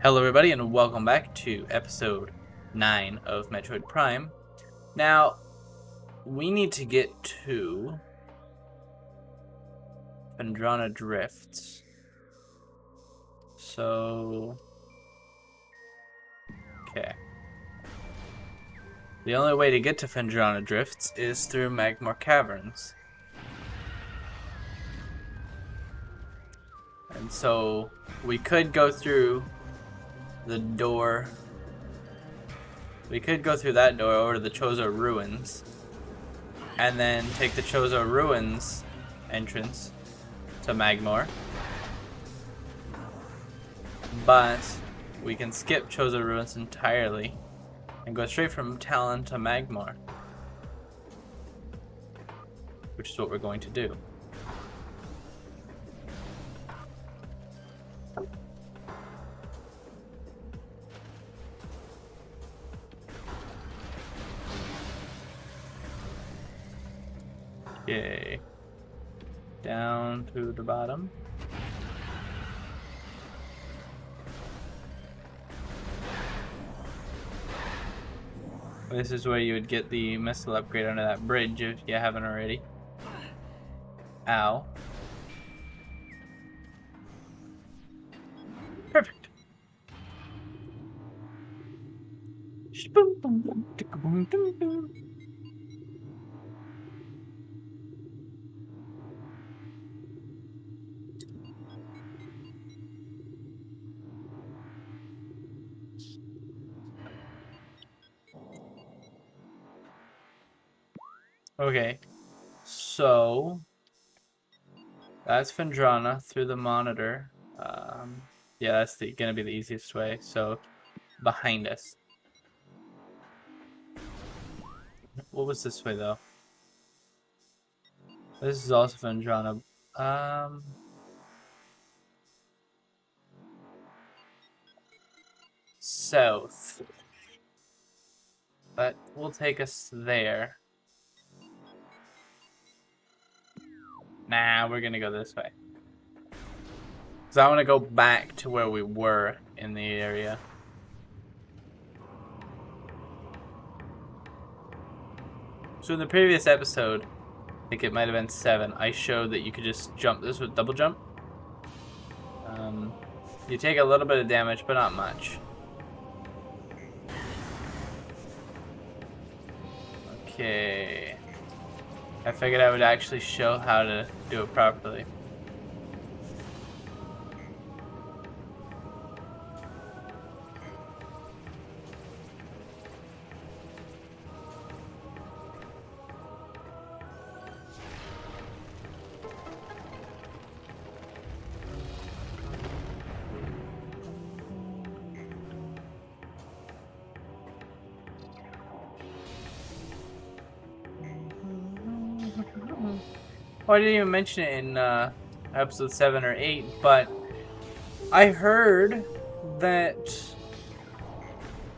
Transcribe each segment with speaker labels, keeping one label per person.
Speaker 1: Hello everybody and welcome back to episode 9 of Metroid Prime. Now, we need to get to Phendrana Drifts. So, okay. The only way to get to Phendrana Drifts is through Magmar Caverns. And so, we could go through the door. We could go through that door over to the Chozo Ruins, and then take the Chozo Ruins entrance to Magmar. But we can skip Chozo Ruins entirely and go straight from Talon to Magmar, which is what we're going to do. Okay, down to the bottom. This is where you would get the missile upgrade under that bridge if you haven't already. Ow. Perfect. Okay, so that's Phendrana through the monitor. Yeah, that's gonna be the easiest way. So behind us. What was this way though? This is also Phendrana. South. That will take us there. Nah, we're gonna go this way. Because I want to go back to where we were in the area. So in the previous episode, I think it might have been 7, I showed that you could just jump this with double jump. You take a little bit of damage, but not much. Okay. I figured I would actually show how to do it properly. Oh, I didn't even mention it in episode 7 or 8, but I heard that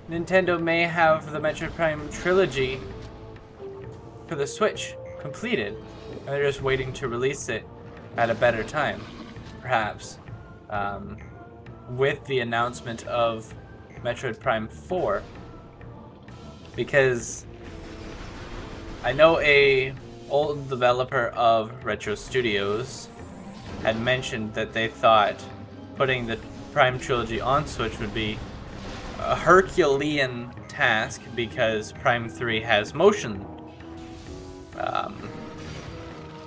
Speaker 1: Nintendo may have the Metroid Prime trilogy for the Switch completed, and they're just waiting to release it at a better time, perhaps, with the announcement of Metroid Prime 4, because I know a old developer of Retro Studios had mentioned that they thought putting the Prime trilogy on Switch would be a Herculean task because Prime 3 has motion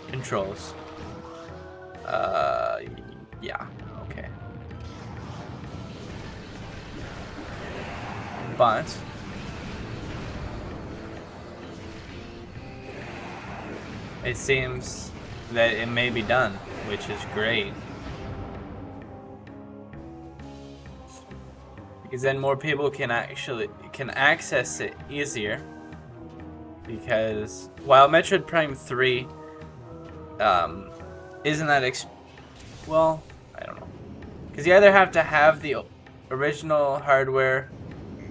Speaker 1: controls. Yeah, okay. But it seems that it may be done, which is great. Because then more people can access it easier. Because while Metroid Prime 3 isn't that well, I don't know. Because you either have to have the original hardware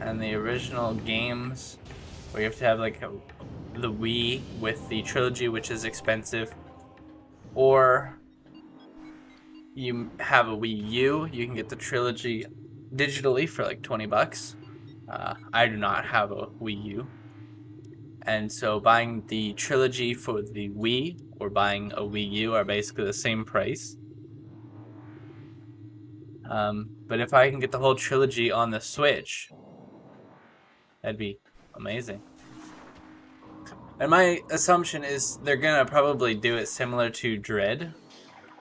Speaker 1: and the original games, or you have to have like the Wii with the trilogy, which is expensive, or you have a Wii U, you can get the trilogy digitally for like 20 bucks. I do not have a Wii U. And so buying the trilogy for the Wii or buying a Wii U are basically the same price. But if I can get the whole trilogy on the Switch, that'd be amazing. And my assumption is they're gonna probably do it similar to Dread,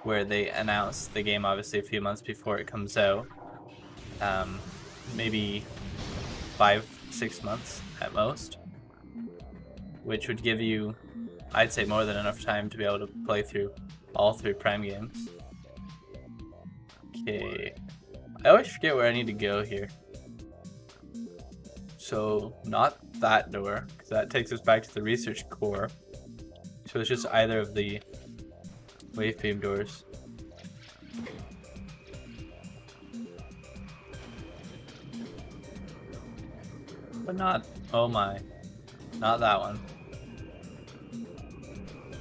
Speaker 1: where they announce the game obviously a few months before it comes out. Maybe 5-6 months at most, which would give you, I'd say, more than enough time to be able to play through all 3 Prime games. Okay, I always forget where I need to go here. So not that door, because that takes us back to the research core. So it's just either of the wave beam doors. But not, oh my, not that one.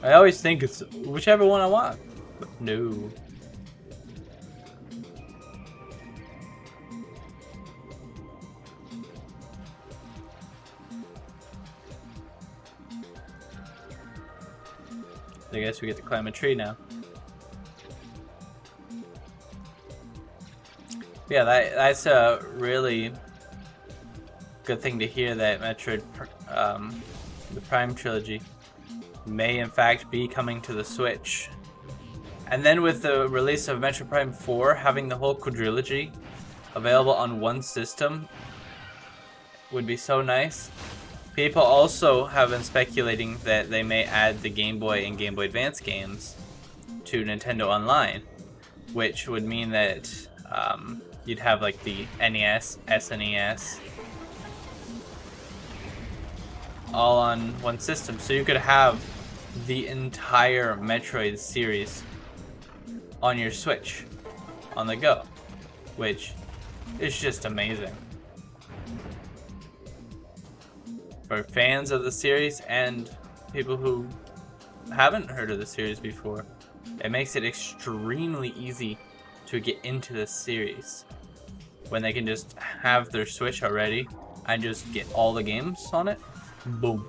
Speaker 1: I always think it's whichever one I want, but no. I guess we get to climb a tree now. Yeah, that's a really good thing to hear, that Metroid, the Prime trilogy, may in fact be coming to the Switch. And then with the release of Metroid Prime 4, having the whole quadrilogy available on one system would be so nice. People also have been speculating that they may add the Game Boy and Game Boy Advance games to Nintendo Online, which would mean that you'd have like the NES, SNES, all on one system. So you could have the entire Metroid series on your Switch on the go, which is just amazing for fans of the series and people who haven't heard of the series before. It makes it extremely easy to get into the series when they can just have their Switch already and just get all the games on it. Boom.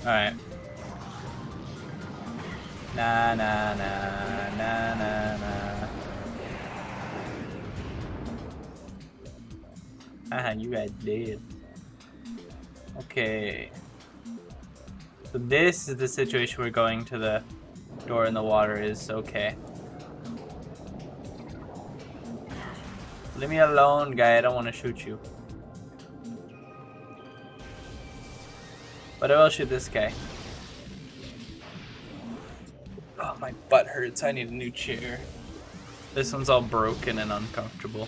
Speaker 1: Alright. Na na na na na na. Ah, you guys dead. Okay. So this is the situation where going to the door in the water is okay. Leave me alone, guy. I don't want to shoot you. But I will shoot this guy. Oh, my butt hurts. I need a new chair. This one's all broken and uncomfortable.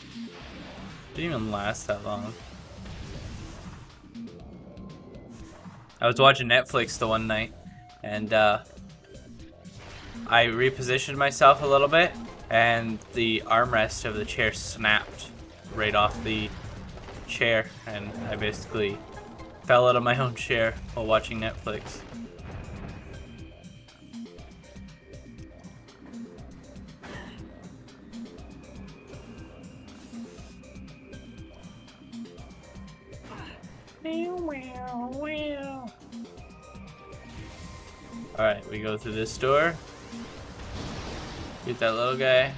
Speaker 1: Didn't even last that long. I was watching Netflix the one night, and I repositioned myself a little bit, and the armrest of the chair snapped right off the chair, and I basically fell out of my own chair while watching Netflix. Alright, we go through this door. Get that little guy.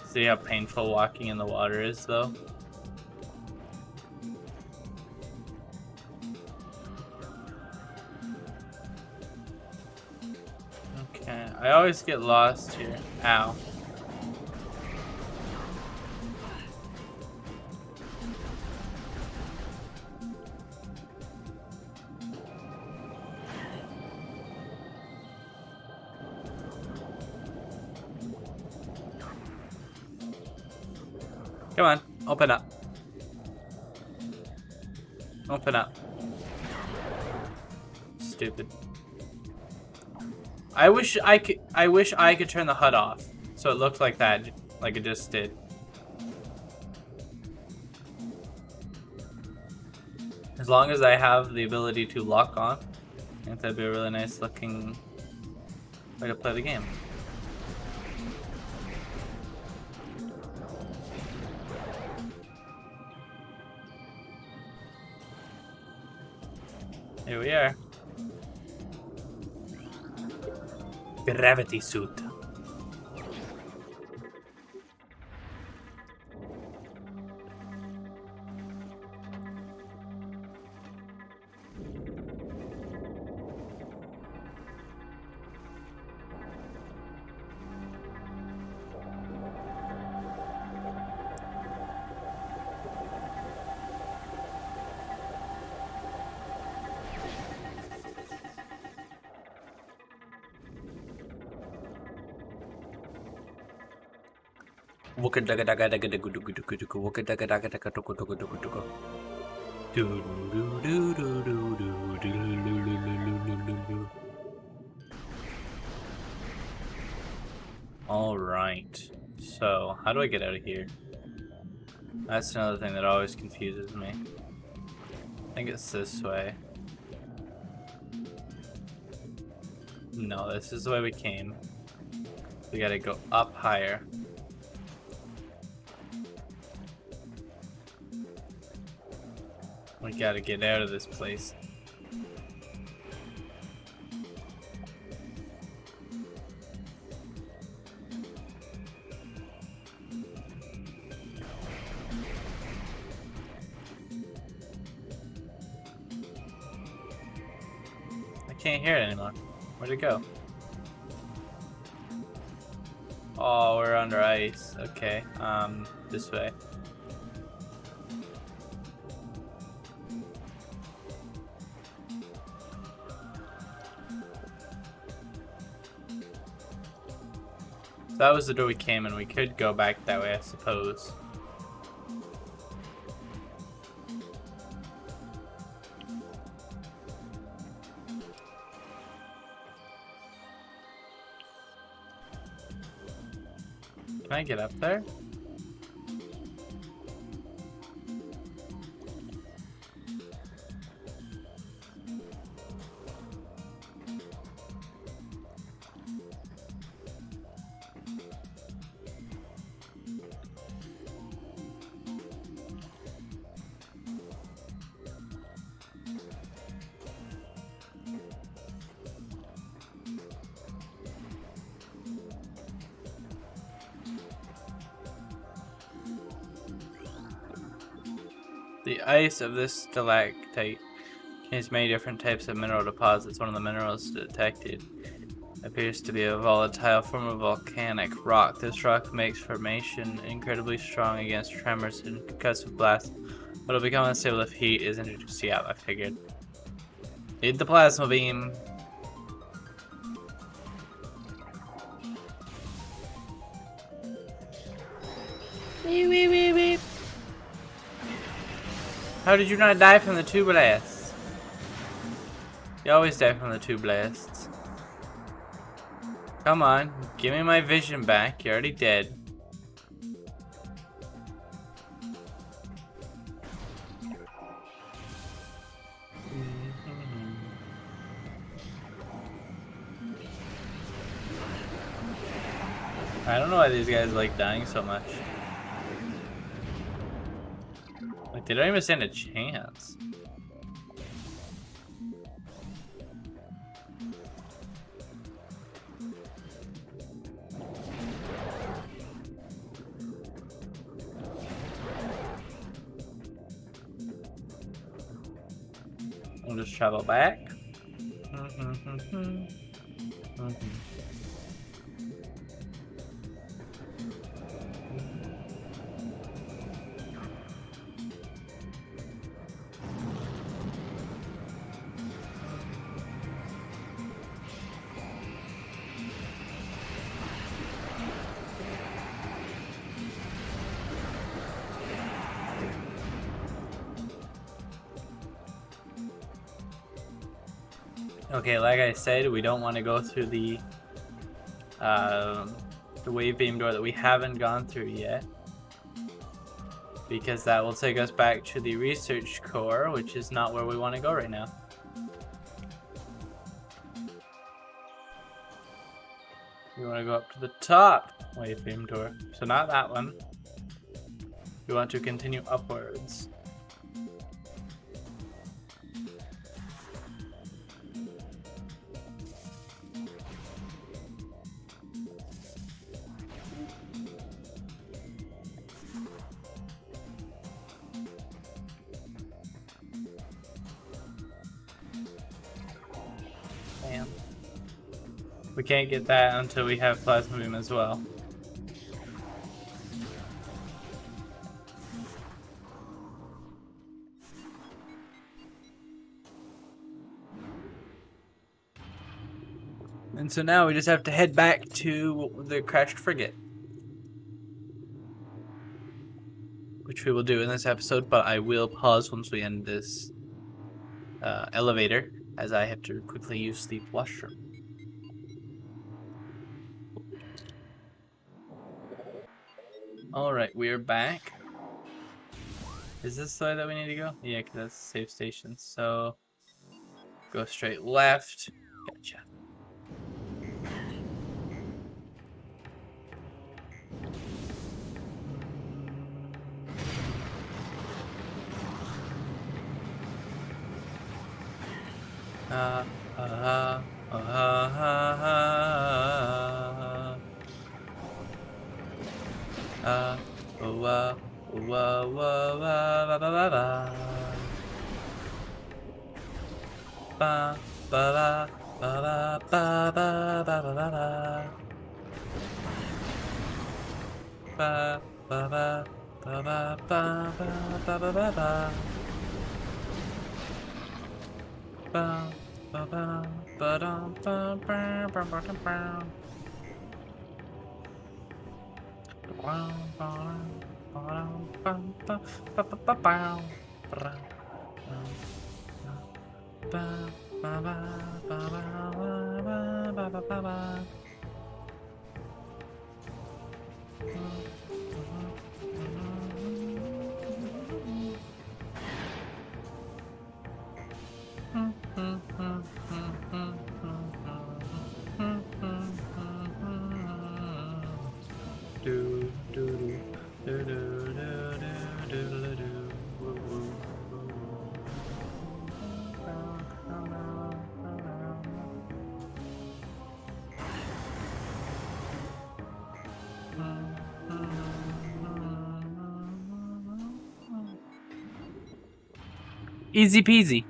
Speaker 1: See how painful walking in the water is, though? Okay, I always get lost here. Ow. Come on, open up. Open up. Stupid. I wish I could turn the HUD off so it looked like that, like it just did. As long as I have the ability to lock on, I think that'd be a really nice looking way to play the game. Here we are. Gravity suit. Alright, so how do I get out of here? That's another thing that always confuses me. I think it's this way. No, this is the way we came. We gotta go up higher. We gotta get out of this place. I can't hear it anymore. Where'd it go? Oh, we're under ice. Okay, this way. So that was the door we came in. We could go back that way, I suppose. Can I get up there? The ice of this stalactite contains many different types of mineral deposits. One of the minerals detected appears to be a volatile form of volcanic rock. This rock makes formation incredibly strong against tremors and concussive blasts, but it'll become unstable if heat is introduced. Yeah, I figured. Need the plasma beam. Beep, beep, beep, beep. How did you not die from the two blasts? You always die from the two blasts. Come on, give me my vision back. You're already dead. I don't know why these guys like dying so much. Like, they don't even stand a chance. We'll just travel back. Okay, like I said, we don't want to go through the wave beam door that we haven't gone through yet. because that will take us back to the research core, which is not where we want to go right now. We want to go up to the top wayframe door, so not that one. We want to continue upwards. Damn. We can't get that until we have plasma beam as well. And so now we just have to head back to the Crashed Frigate, which we will do in this episode, but I will pause once we end this elevator, as I have to quickly use the washroom. Alright, we're back. Is this the way that we need to go? Yeah, because that's the safe station. So, go straight left. Gotcha. Easy peasy.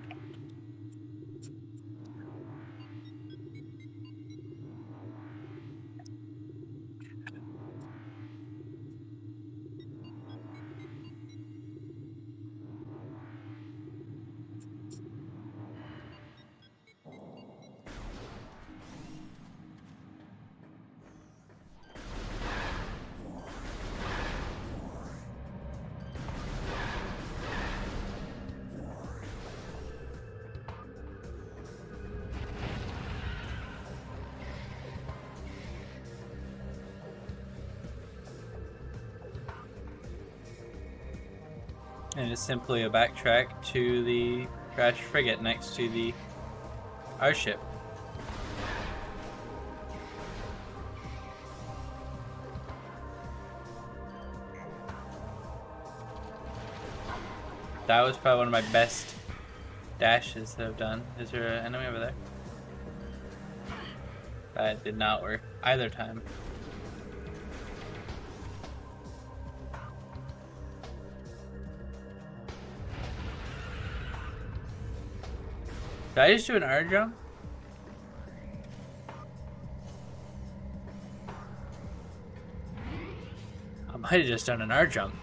Speaker 1: And it's simply a backtrack to the Crashed Frigate next to our ship. That was probably one of my best dashes that I've done. Is there an enemy over there? That did not work either time. Did I just do an R jump? I might have just done an R jump.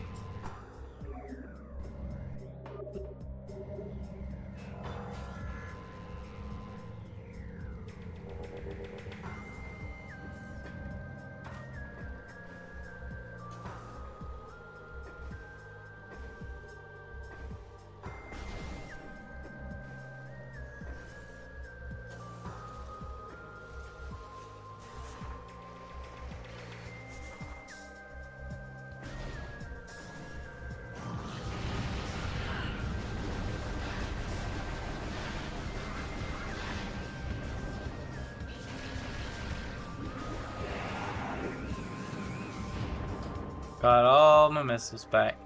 Speaker 1: Got all my missiles back.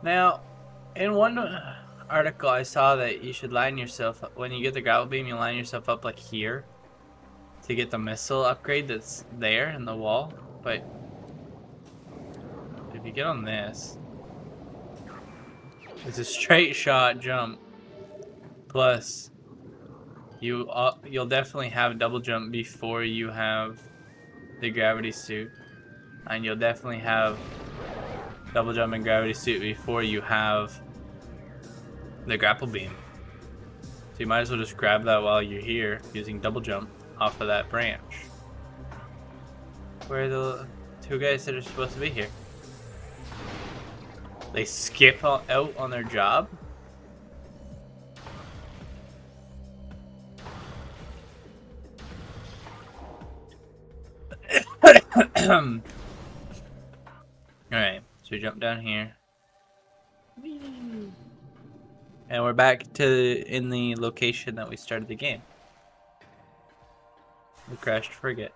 Speaker 1: Now, in one article I saw that you should line yourself up, when you get the grapple beam, you line yourself up like here to get the missile upgrade that's there in the wall. But if you get on this, it's a straight shot jump. Plus, you'll definitely have double jump before you have the gravity suit, and you'll definitely have double jump and gravity suit before you have the grapple beam. So you might as well just grab that while you're here using double jump off of that branch. Where are the two guys that are supposed to be here? They skip out on their job? Alright, so we jump down here. And we're back in the location that we started the game. The Crashed Frigate.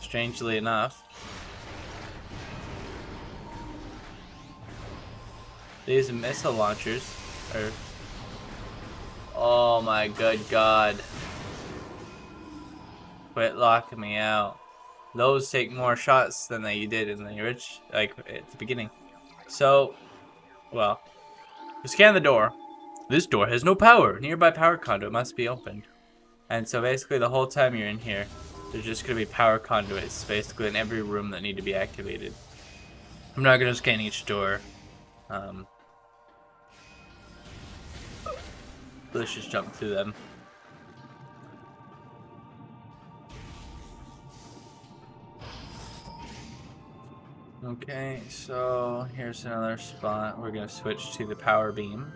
Speaker 1: Strangely enough, these missile launchers are... Oh my good god. Quit locking me out. Those take more shots than you did in the at the beginning. So, well, we scan the door. This door has no power. Nearby power conduit must be opened. And so basically the whole time you're in here, there's just going to be power conduits basically in every room that need to be activated. I'm not going to scan each door. Let's just jump through them. Okay, so here's another spot. We're going to switch to the power beam.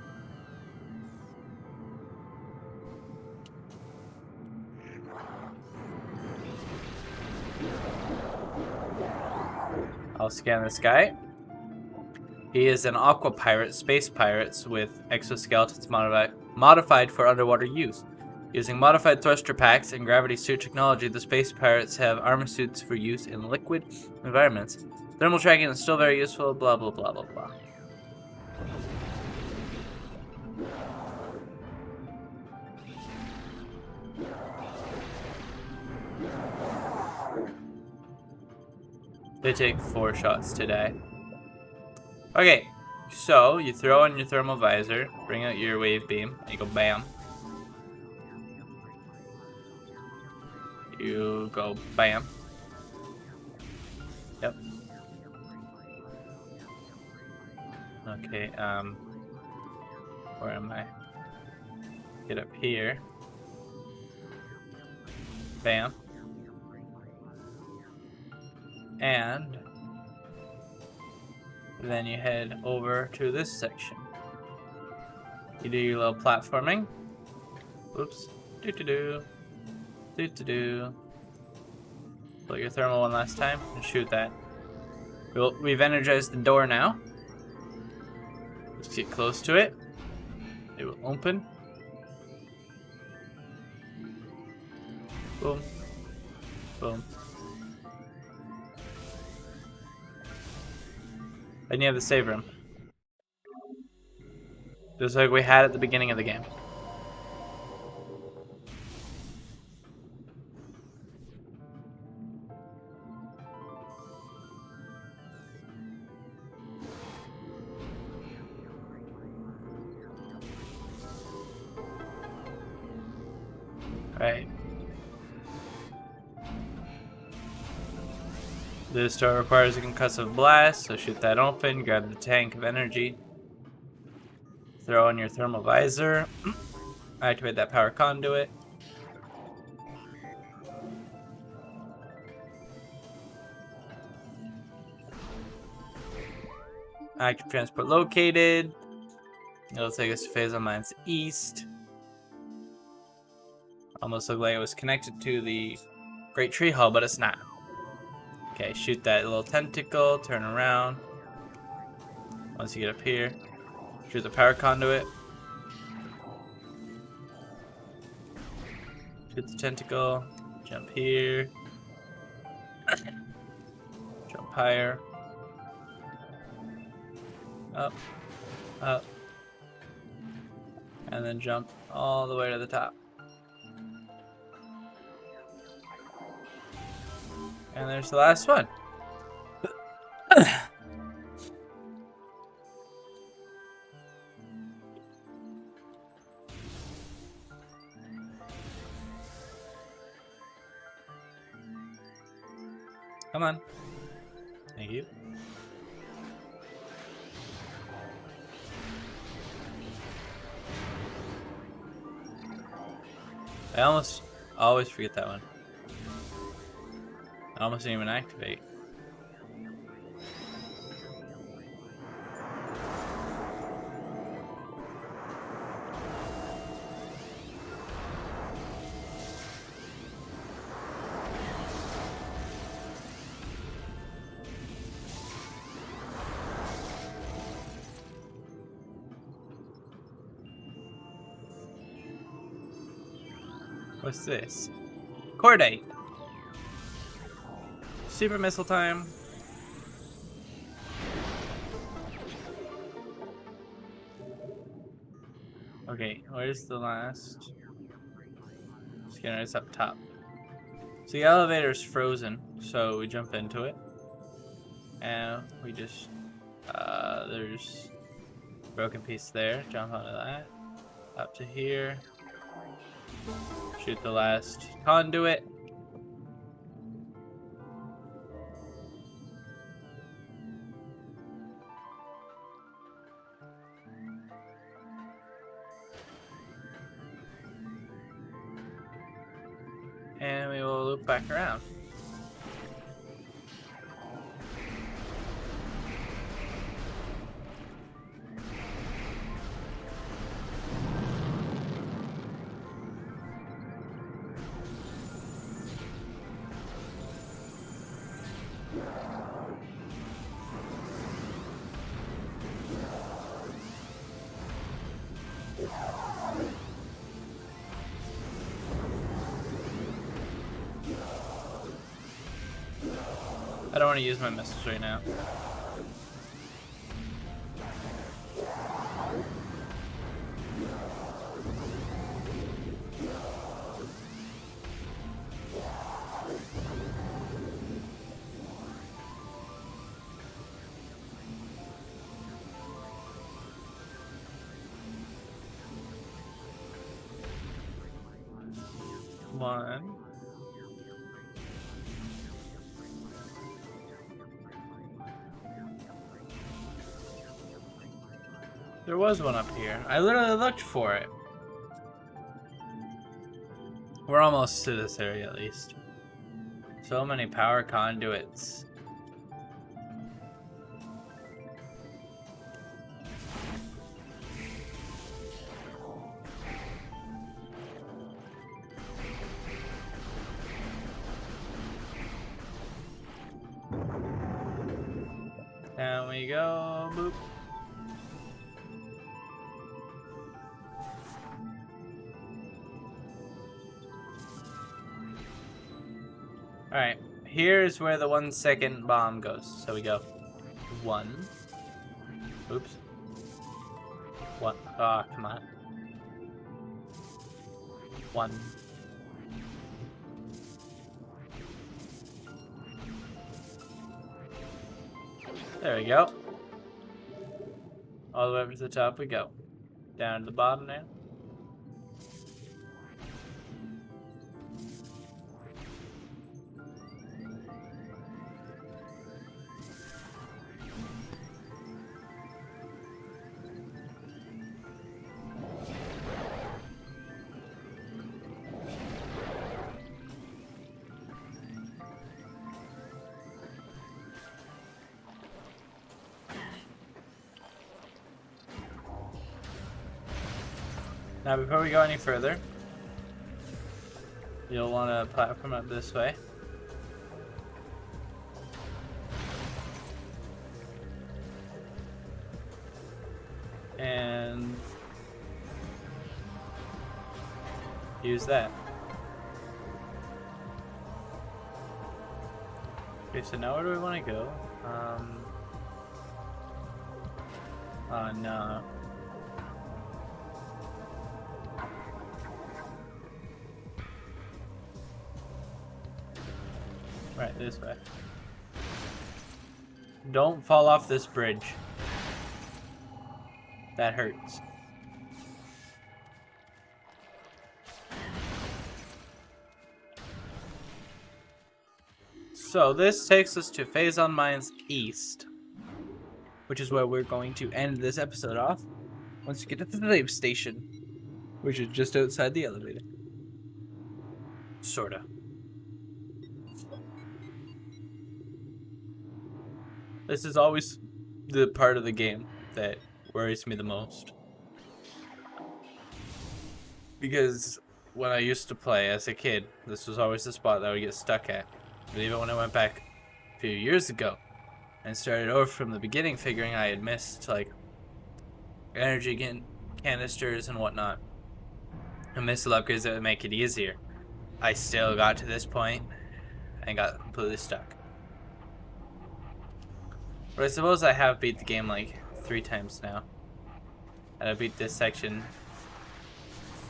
Speaker 1: I'll scan this guy. He is an aqua pirate, space pirates with exoskeletons modified for underwater use. Using modified thruster packs and gravity suit technology, the space pirates have armor suits for use in liquid environments. Thermal tracking is still very useful, blah blah blah blah blah. They take 4 shots today. Okay, so you throw on your thermal visor, bring out your wave beam, and you go bam. You go bam. Yep. Okay, where am I? Get up here. Bam. And then you head over to this section. You do your little platforming. Oops. Do-do-do. Do-do-do. Pull your thermal one last time and shoot that. We've energized the door now. Let's get close to it. It will open. Boom. Boom. And you have the save room. Just like we had at the beginning of the game. Right. This door requires a concussive blast, so shoot that open, grab the tank of energy, throw on your thermal visor, activate that power conduit. Active transport located. It'll take us to Phazon Mines East. Almost looked like it was connected to the Great Tree Hall, but it's not. Okay, shoot that little tentacle, turn around. Once you get up here, shoot the power conduit. Shoot the tentacle, Jump here. Jump higher. Up. Up. And then jump all the way to the top. And there's the last one. Come on. Thank you. I almost always forget that one. I almost didn't even activate. What's this? Cordate. Super missile time. Okay, where's the last? Scanner is up top. So the elevator's frozen, so we jump into it. And we just, there's a broken piece there. Jump onto that. Up to here. Shoot the last conduit. And we will loop back around. I don't want to use my missiles right now. One. There was one up here. I literally looked for it. We're almost to this area at least. So many power conduits. Down we go. Boop. Alright, here's where the 1 second bomb goes. So we go 1. Oops. What? Ah, come on. 1. There we go. All the way up to the top we go. Down to the bottom now. Now, before we go any further, you'll want to platform up this way. And use that. Okay, so now where do we want to go? Oh no. Right, this way. Don't fall off this bridge. That hurts. So this takes us to Phazon Mines East, which is where we're going to end this episode off once you get to the save station, which is just outside the elevator. Sorta. This is always the part of the game that worries me the most. Because when I used to play as a kid, this was always the spot that I would get stuck at. But even when I went back a few years ago and started over from the beginning, figuring I had missed like energy canisters and whatnot, and missed upgrades that would make it easier, I still got to this point and got completely stuck. But I suppose I have beat the game like 3 times now. And I beat this section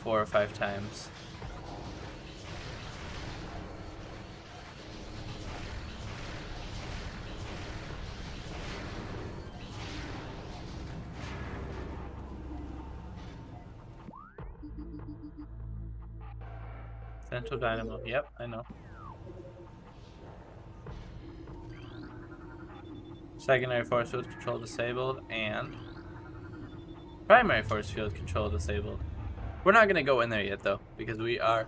Speaker 1: 4 or 5 times. Central Dynamo. Yep, I know. Secondary force field control disabled and primary force field control disabled. We're not going to go in there yet though, because we are,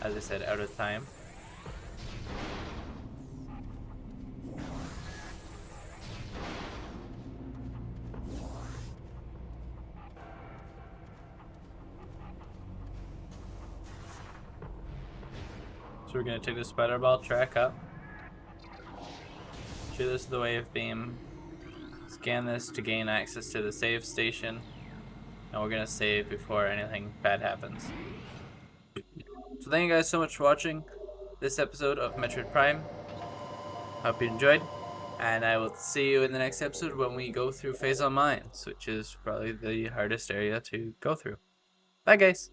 Speaker 1: as I said, out of time. So we're going to take the spider ball track up. Shoot this with the wave beam. Scan this to gain access to the save station. And we're going to save before anything bad happens. So thank you guys so much for watching this episode of Metroid Prime. Hope you enjoyed. And I will see you in the next episode when we go through Phazon Mines, which is probably the hardest area to go through. Bye guys!